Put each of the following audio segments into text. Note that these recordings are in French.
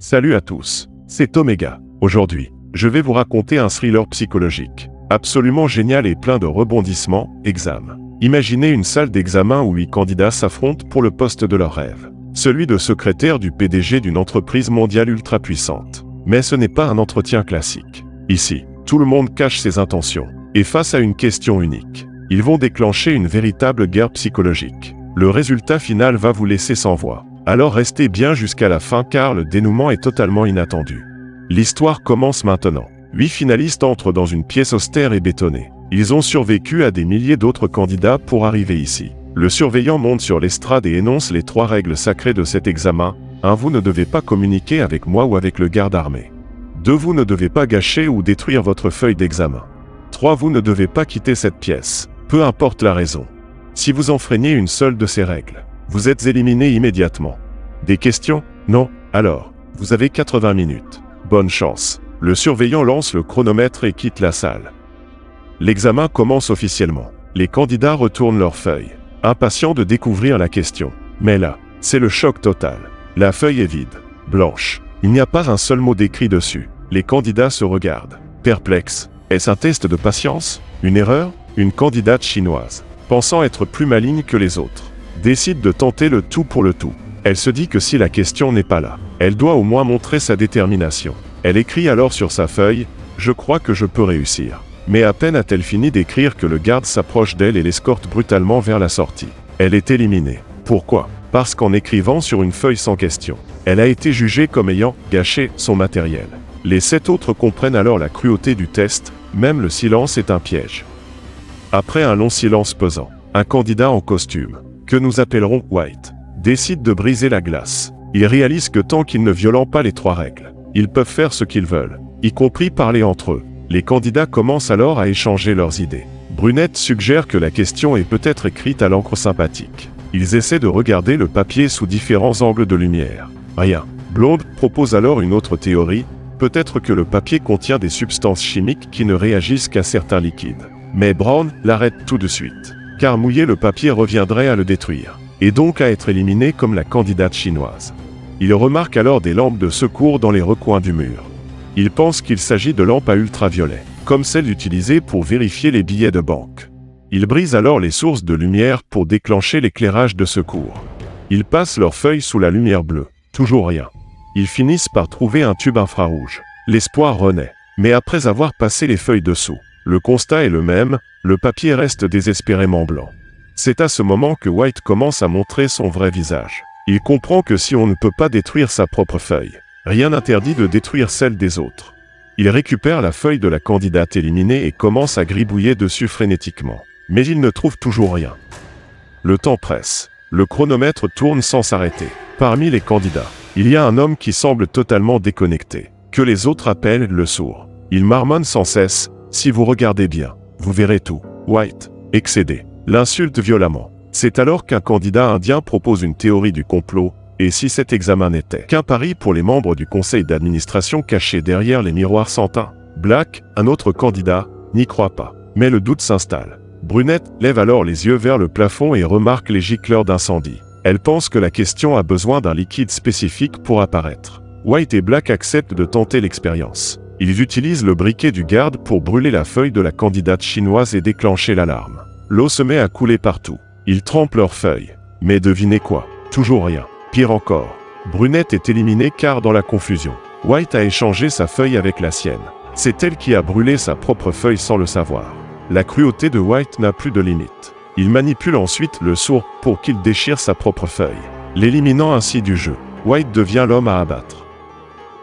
Salut à tous, c'est Omega. Aujourd'hui, je vais vous raconter un thriller psychologique, absolument génial et plein de rebondissements, Exam. Imaginez une salle d'examen où 8 candidats s'affrontent pour le poste de leur rêve, celui de secrétaire du PDG d'une entreprise mondiale ultra puissante. Mais ce n'est pas un entretien classique. Ici, tout le monde cache ses intentions, et face à une question unique, ils vont déclencher une véritable guerre psychologique. Le résultat final va vous laisser sans voix. Alors restez bien jusqu'à la fin car le dénouement est totalement inattendu. L'histoire commence maintenant. 8 finalistes entrent dans une pièce austère et bétonnée. Ils ont survécu à des milliers d'autres candidats pour arriver ici. Le surveillant monte sur l'estrade et énonce les 3 règles sacrées de cet examen. 1. Vous ne devez pas communiquer avec moi ou avec le garde armé. 2. Vous ne devez pas gâcher ou détruire votre feuille d'examen. 3. Vous ne devez pas quitter cette pièce, peu importe la raison. Si vous enfreignez une seule de ces règles, vous êtes éliminé immédiatement. Des questions? Non? Alors, vous avez 80 minutes. Bonne chance. Le surveillant lance le chronomètre et quitte la salle. L'examen commence officiellement. Les candidats retournent leurs feuilles, impatients de découvrir la question. Mais là, c'est le choc total. La feuille est vide, blanche. Il n'y a pas un seul mot décrit dessus. Les candidats se regardent, perplexes. Est-ce un test de patience? Une erreur? Une candidate chinoise, pensant être plus maligne que les autres, décide de tenter le tout pour le tout. Elle se dit que si la question n'est pas là, elle doit au moins montrer sa détermination. Elle écrit alors sur sa feuille « Je crois que je peux réussir ». Mais à peine a-t-elle fini d'écrire que le garde s'approche d'elle et l'escorte brutalement vers la sortie. Elle est éliminée. Pourquoi? Parce qu'en écrivant sur une feuille sans question, elle a été jugée comme ayant gâché son matériel. Les 7 autres comprennent alors la cruauté du test, même le silence est un piège. Après un long silence pesant, un candidat en costume, que nous appellerons White, décide de briser la glace. Il réalise que tant qu'ils ne violent pas les 3 règles, ils peuvent faire ce qu'ils veulent, y compris parler entre eux. Les candidats commencent alors à échanger leurs idées. Brunette suggère que la question est peut-être écrite à l'encre sympathique. Ils essaient de regarder le papier sous différents angles de lumière. Rien. Blonde propose alors une autre théorie, peut-être que le papier contient des substances chimiques qui ne réagissent qu'à certains liquides. Mais Brown l'arrête tout de suite, car mouiller le papier reviendrait à le détruire, et donc à être éliminé comme la candidate chinoise. Il remarque alors des lampes de secours dans les recoins du mur. Il pense qu'il s'agit de lampes à ultraviolet, comme celles utilisées pour vérifier les billets de banque. Il brise alors les sources de lumière pour déclencher l'éclairage de secours. Ils passent leurs feuilles sous la lumière bleue, toujours rien. Ils finissent par trouver un tube infrarouge. L'espoir renaît, mais après avoir passé les feuilles dessous, le constat est le même, le papier reste désespérément blanc. C'est à ce moment que White commence à montrer son vrai visage. Il comprend que si on ne peut pas détruire sa propre feuille, rien n'interdit de détruire celle des autres. Il récupère la feuille de la candidate éliminée et commence à gribouiller dessus frénétiquement. Mais il ne trouve toujours rien. Le temps presse. Le chronomètre tourne sans s'arrêter. Parmi les candidats, il y a un homme qui semble totalement déconnecté, que les autres appellent le sourd. Il marmonne sans cesse. Si vous regardez bien, vous verrez tout. White, excédé, l'insulte violemment. C'est alors qu'un candidat indien propose une théorie du complot, et si cet examen n'était qu'un pari pour les membres du conseil d'administration cachés derrière les miroirs sans teint? Black, un autre candidat, n'y croit pas. Mais le doute s'installe. Brunette lève alors les yeux vers le plafond et remarque les gicleurs d'incendie. Elle pense que la question a besoin d'un liquide spécifique pour apparaître. White et Black acceptent de tenter l'expérience. Ils utilisent le briquet du garde pour brûler la feuille de la candidate chinoise et déclencher l'alarme. L'eau se met à couler partout. Ils trempent leurs feuilles. Mais devinez quoi? Toujours rien. Pire encore. Brunette est éliminée car dans la confusion, White a échangé sa feuille avec la sienne. C'est elle qui a brûlé sa propre feuille sans le savoir. La cruauté de White n'a plus de limite. Il manipule ensuite le sourd pour qu'il déchire sa propre feuille, l'éliminant ainsi du jeu. White devient l'homme à abattre.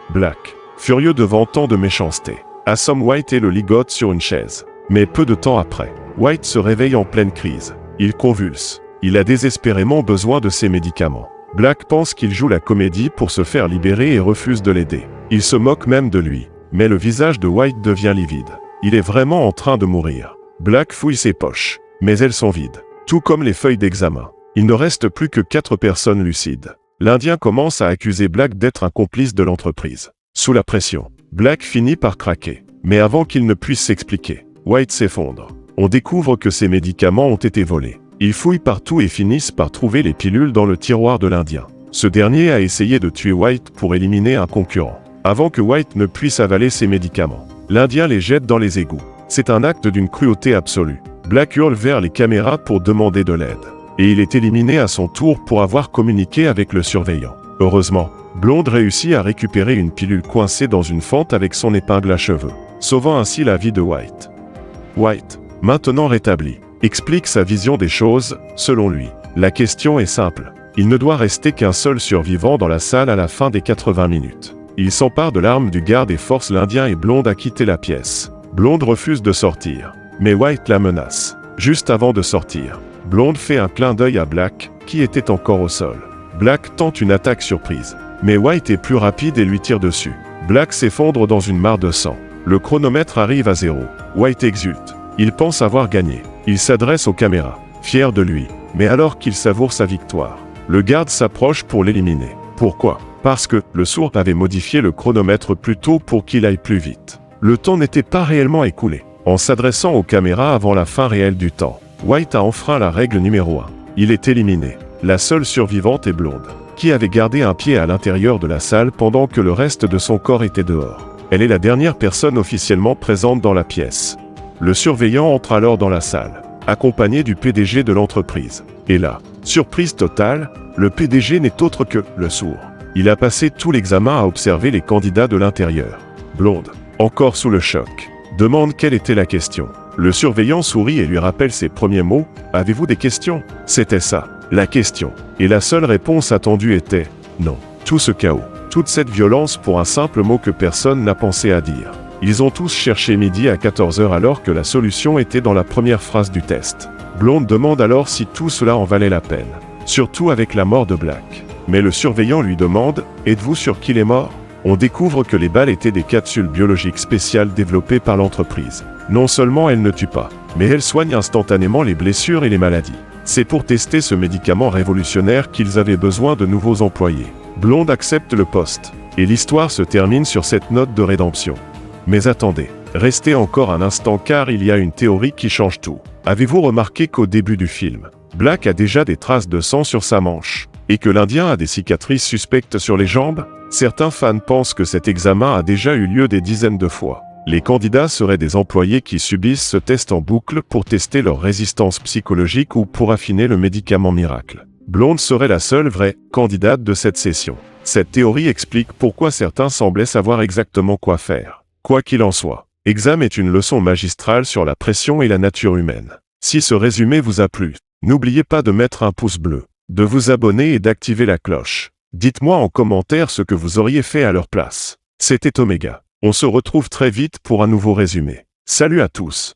Black, furieux devant tant de méchanceté, assomme White et le ligote sur une chaise. Mais peu de temps après, White se réveille en pleine crise. Il convulse. Il a désespérément besoin de ses médicaments. Black pense qu'il joue la comédie pour se faire libérer et refuse de l'aider. Il se moque même de lui. Mais le visage de White devient livide. Il est vraiment en train de mourir. Black fouille ses poches, mais elles sont vides. Tout comme les feuilles d'examen. Il ne reste plus que 4 personnes lucides. L'Indien commence à accuser Black d'être un complice de l'entreprise. Sous la pression, Black finit par craquer. Mais avant qu'il ne puisse s'expliquer, White s'effondre. On découvre que ses médicaments ont été volés. Ils fouillent partout et finissent par trouver les pilules dans le tiroir de l'Indien. Ce dernier a essayé de tuer White pour éliminer un concurrent, avant que White ne puisse avaler ses médicaments. L'Indien les jette dans les égouts. C'est un acte d'une cruauté absolue. Black hurle vers les caméras pour demander de l'aide. Et il est éliminé à son tour pour avoir communiqué avec le surveillant. Heureusement, Blonde réussit à récupérer une pilule coincée dans une fente avec son épingle à cheveux, sauvant ainsi la vie de White. White, maintenant rétabli, explique sa vision des choses. Selon lui, la question est simple. Il ne doit rester qu'un seul survivant dans la salle à la fin des 80 minutes. Il s'empare de l'arme du garde et force l'Indien et Blonde à quitter la pièce. Blonde refuse de sortir, mais White la menace. Juste avant de sortir, Blonde fait un clin d'œil à Black, qui était encore au sol. Black tente une attaque surprise, mais White est plus rapide et lui tire dessus. Black s'effondre dans une mare de sang. Le chronomètre arrive à 0. White exulte. Il pense avoir gagné. Il s'adresse aux caméras, fier de lui, mais alors qu'il savoure sa victoire, le garde s'approche pour l'éliminer. Pourquoi ? Parce que le sourd avait modifié le chronomètre plus tôt pour qu'il aille plus vite. Le temps n'était pas réellement écoulé. En s'adressant aux caméras avant la fin réelle du temps, White a enfreint la règle numéro 1. Il est éliminé. La seule survivante est Blonde, qui avait gardé un pied à l'intérieur de la salle pendant que le reste de son corps était dehors. Elle est la dernière personne officiellement présente dans la pièce. Le surveillant entre alors dans la salle, accompagné du PDG de l'entreprise. Et là, surprise totale, le PDG n'est autre que le sourd. Il a passé tout l'examen à observer les candidats de l'intérieur. Blonde, encore sous le choc, demande quelle était la question. Le surveillant sourit et lui rappelle ses premiers mots. « Avez-vous des questions ?» C'était ça, la question. Et la seule réponse attendue était « Non ». Tout ce chaos, toute cette violence pour un simple mot que personne n'a pensé à dire. Ils ont tous cherché midi à 14h alors que la solution était dans la première phrase du test. Blonde demande alors si tout cela en valait la peine, surtout avec la mort de Black. Mais le surveillant lui demande « Êtes-vous sûr qu'il est mort ?» On découvre que les balles étaient des capsules biologiques spéciales développées par l'entreprise. Non seulement elles ne tuent pas, mais elles soignent instantanément les blessures et les maladies. C'est pour tester ce médicament révolutionnaire qu'ils avaient besoin de nouveaux employés. Blonde accepte le poste, et l'histoire se termine sur cette note de rédemption. Mais attendez, restez encore un instant car il y a une théorie qui change tout. Avez-vous remarqué qu'au début du film, Black a déjà des traces de sang sur sa manche, et que l'Indien a des cicatrices suspectes sur les jambes? Certains fans pensent que cet examen a déjà eu lieu des dizaines de fois. Les candidats seraient des employés qui subissent ce test en boucle pour tester leur résistance psychologique ou pour affiner le médicament miracle. Blonde serait la seule vraie candidate de cette session. Cette théorie explique pourquoi certains semblaient savoir exactement quoi faire. Quoi qu'il en soit, Exam est une leçon magistrale sur la pression et la nature humaine. Si ce résumé vous a plu, n'oubliez pas de mettre un pouce bleu, de vous abonner et d'activer la cloche. Dites-moi en commentaire ce que vous auriez fait à leur place. C'était Omega. On se retrouve très vite pour un nouveau résumé. Salut à tous.